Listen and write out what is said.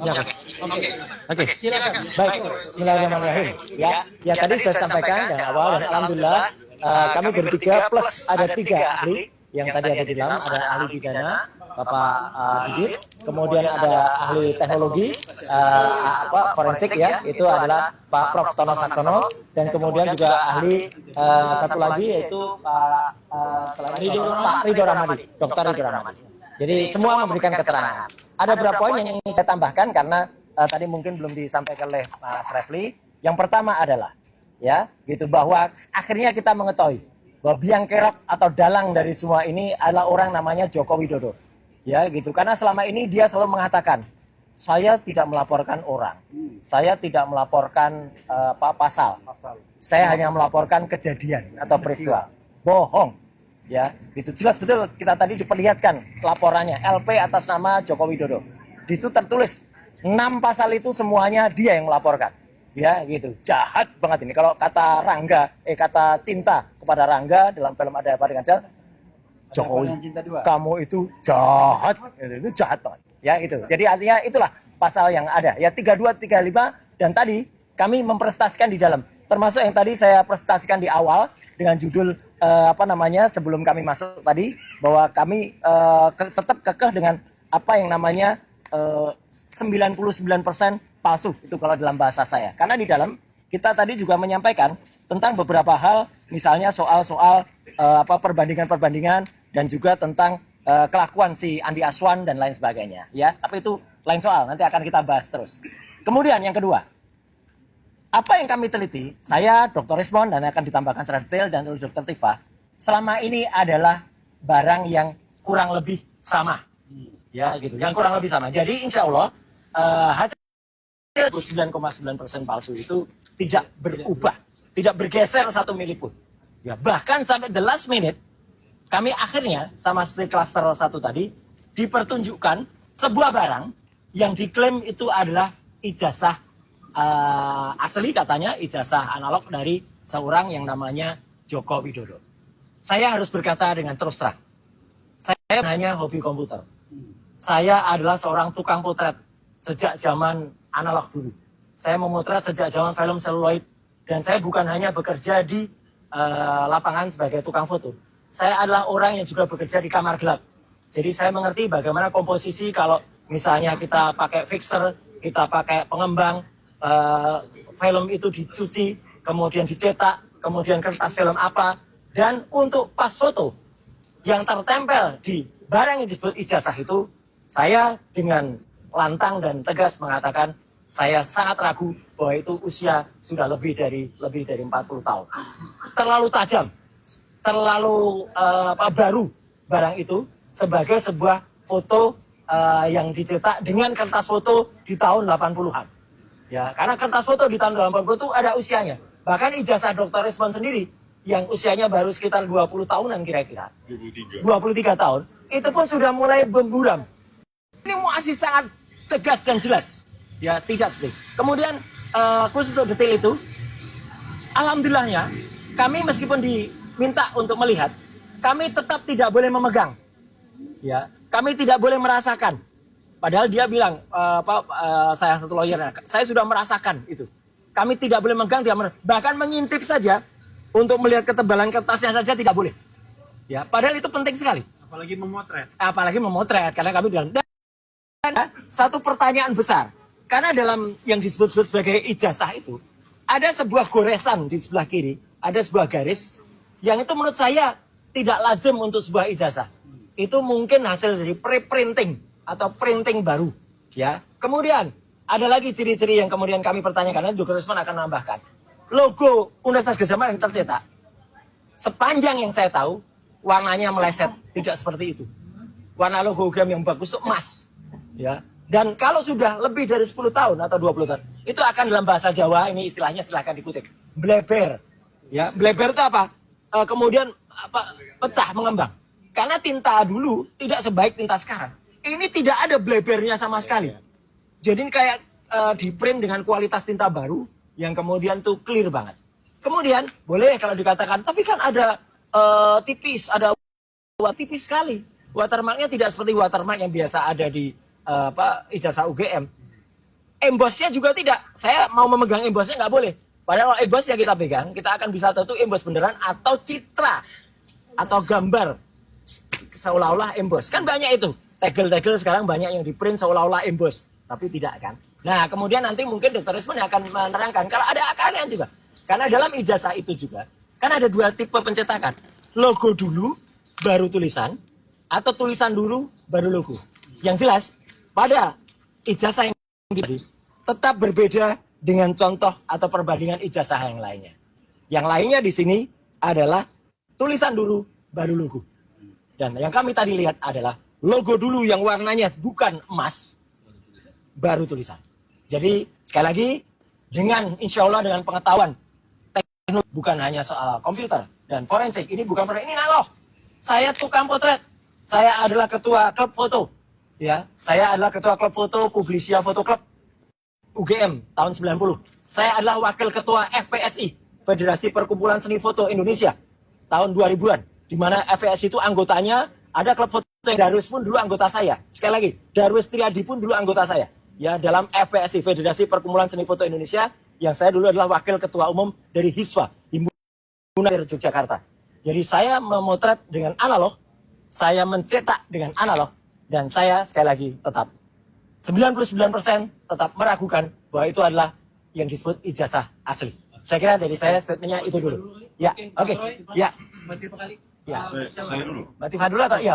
Ya, oke. Oke. Baik. Bismillahirrahmanirrahim. Ya tadi saya sampaikan dari awal dan alhamdulillah kami bertiga plus ada 3 ahli yang tadi ada di dalam, ada ahli pidana Bapak Didit, kemudian ada ahli teknologi forensik ya, itu adalah Pak Prof Tono Saksono, dan kemudian juga ahli satu lagi yaitu Pak Ridho Ramadi, Dr. Ridho Ramadi. Jadi semua memberikan keterangan. Ada beberapa poin yang ingin saya tambahkan karena tadi mungkin belum disampaikan oleh Mas Refli. Yang pertama adalah ya, gitu bahwa akhirnya kita mengetahui bahwa biang kerok atau dalang dari semua ini adalah orang namanya Joko Widodo. Ya, gitu. Karena selama ini dia selalu mengatakan, saya tidak melaporkan orang. Saya tidak melaporkan pasal. Saya hanya melaporkan kejadian atau peristiwa. Bohong. Ya, gitu jelas betul kita tadi diperlihatkan laporannya LP atas nama Joko Widodo. Di situ tertulis 6 pasal itu semuanya dia yang melaporkan. Ya, gitu. Jahat banget ini. Kalau kata Rangga, kata Cinta kepada Rangga dalam film Ada Apa Dengan Cinta, Jokowi, kamu itu jahat. Itu jahat banget. Ya, itu. Jadi artinya itulah pasal yang ada. Ya 32, 35 dan tadi kami mempresentasikan di dalam. Termasuk yang tadi saya presentasikan di awal dengan judul sebelum kami masuk tadi bahwa kami tetap kekeh dengan apa yang namanya 99% palsu itu kalau dalam bahasa saya. Karena di dalam kita tadi juga menyampaikan tentang beberapa hal, misalnya soal-soal perbandingan-perbandingan dan juga tentang kelakuan si Andi Aswan dan lain sebagainya. Ya, tapi itu lain soal. Nanti akan kita bahas terus. Kemudian yang kedua. Apa yang kami teliti, saya Dr. Rismon dan akan ditambahkan secara detail dan oleh Dr. Tifa, selama ini adalah barang yang kurang lebih sama. Ya, gitu. Yang kurang lebih sama. Jadi insya Allah hasil 9,9% palsu itu tidak berubah, tidak bergeser 1 mili pun. Ya, bahkan sampai the last minute, kami akhirnya sama seperti klaster 1 tadi, dipertunjukkan sebuah barang yang diklaim itu adalah ijazah asli, katanya ijazah analog dari seorang yang namanya Joko Widodo. Saya harus berkata dengan terus terang, saya hanya hobi komputer. Saya adalah seorang tukang potret sejak zaman analog dulu. Saya memotret sejak zaman film seluloid, dan saya bukan hanya bekerja di lapangan sebagai tukang foto. Saya adalah orang yang juga bekerja di kamar gelap. Jadi saya mengerti bagaimana komposisi kalau misalnya kita pakai fixer, kita pakai pengembang, film itu dicuci, kemudian dicetak, kemudian kertas film apa, dan untuk pas foto yang tertempel di barang yang disebut ijazah itu, saya dengan lantang dan tegas mengatakan saya sangat ragu bahwa itu usia sudah lebih dari 40 tahun. Terlalu tajam, terlalu baru barang itu sebagai sebuah foto yang dicetak dengan kertas foto di tahun 80-an. Ya, karena kertas foto di tahun 80 itu ada usianya. Bahkan ijazah Dr. Rismon sendiri yang usianya baru sekitar 20 tahunan kira-kira. 23 tahun. Itu pun sudah mulai berburam. Ini masih sangat tegas dan jelas. Ya, tidak seperti. Kemudian khusus untuk detail itu, alhamdulillahnya kami meskipun diminta untuk melihat, kami tetap tidak boleh memegang. Ya, kami tidak boleh merasakan. Padahal dia bilang, saya satu lawyer, saya sudah merasakan itu. Kami tidak boleh megang, bahkan mengintip saja untuk melihat ketebalan kertasnya saja tidak boleh. Ya, padahal itu penting sekali. Apalagi memotret. Apalagi memotret, karena kami bilang. Dan satu pertanyaan besar, karena dalam yang disebut-sebut sebagai ijazah itu, ada sebuah goresan di sebelah kiri, ada sebuah garis, yang itu menurut saya tidak lazim untuk sebuah ijazah. Itu mungkin hasil dari pre-printing atau printing baru, ya. Kemudian ada lagi ciri-ciri yang kemudian kami pertanyakan, dan Dr. Rismon akan menambahkan. Logo Universitas Gadjah Mada yang tercetak, sepanjang yang saya tahu, warnanya meleset, tidak seperti itu. Warna logo UGM yang bagus itu emas, ya. Dan kalau sudah lebih dari 10 tahun atau 20 tahun, itu akan dalam bahasa Jawa, ini istilahnya silahkan dikutip, bleber. Ya, bleber itu apa? Kemudian pecah, mengembang. Karena tinta dulu tidak sebaik tinta sekarang. Ini tidak ada blebernya sama sekali. Jadi ini kayak di print dengan kualitas tinta baru yang kemudian tuh clear banget. Kemudian boleh kalau dikatakan, tapi kan ada tipis, ada tipis sekali. Watermarknya tidak seperti watermark yang biasa ada di ijazah UGM. Embossnya juga tidak. Saya mau memegang embossnya nggak boleh. Padahal kalau emboss yang kita pegang, kita akan bisa tahu itu emboss beneran atau citra atau gambar seolah-olah emboss. Kan banyak itu. Tegel-tegel sekarang banyak yang di print seolah-olah emboss, tapi tidak kan. Nah, kemudian nanti mungkin Dr. Rismon akan menerangkan kalau ada keadaan juga. Karena dalam ijazah itu juga, kan ada dua tipe pencetakan. Logo dulu, baru tulisan, atau tulisan dulu, baru logo. Yang jelas, pada ijazah yang tetap berbeda dengan contoh atau perbandingan ijazah yang lainnya. Yang lainnya di sini adalah tulisan dulu, baru logo. Dan yang kami tadi lihat adalah logo dulu yang warnanya bukan emas, baru tulisan. Jadi sekali lagi, dengan insya Allah dengan pengetahuan teknologi, bukan hanya soal komputer dan forensik, ini bukan forensik, ini naloh. Saya tukang potret, saya adalah ketua klub foto. Ya, saya adalah ketua klub foto Publisia Foto Club UGM tahun 90. Saya adalah wakil ketua FPSI, Federasi Perkumpulan Seni Foto Indonesia tahun 2000-an. Di mana FPSI itu anggotanya ada klub foto Darwis pun dulu anggota saya. Sekali lagi, Darwis Triadi pun dulu anggota saya. Ya, dalam FPSI, Federasi Perkumpulan Seni Foto Indonesia, yang saya dulu adalah wakil ketua umum dari HISWA, Himpunan Yogyakarta. Jadi saya memotret dengan analog, saya mencetak dengan analog, dan saya sekali lagi tetap 99% tetap meragukan bahwa itu adalah yang disebut ijazah asli. Saya kira dari saya statementnya itu dulu. Ya, oke. Ya. Ya. Saya dulu. Mbak Tifa dulu atau iya?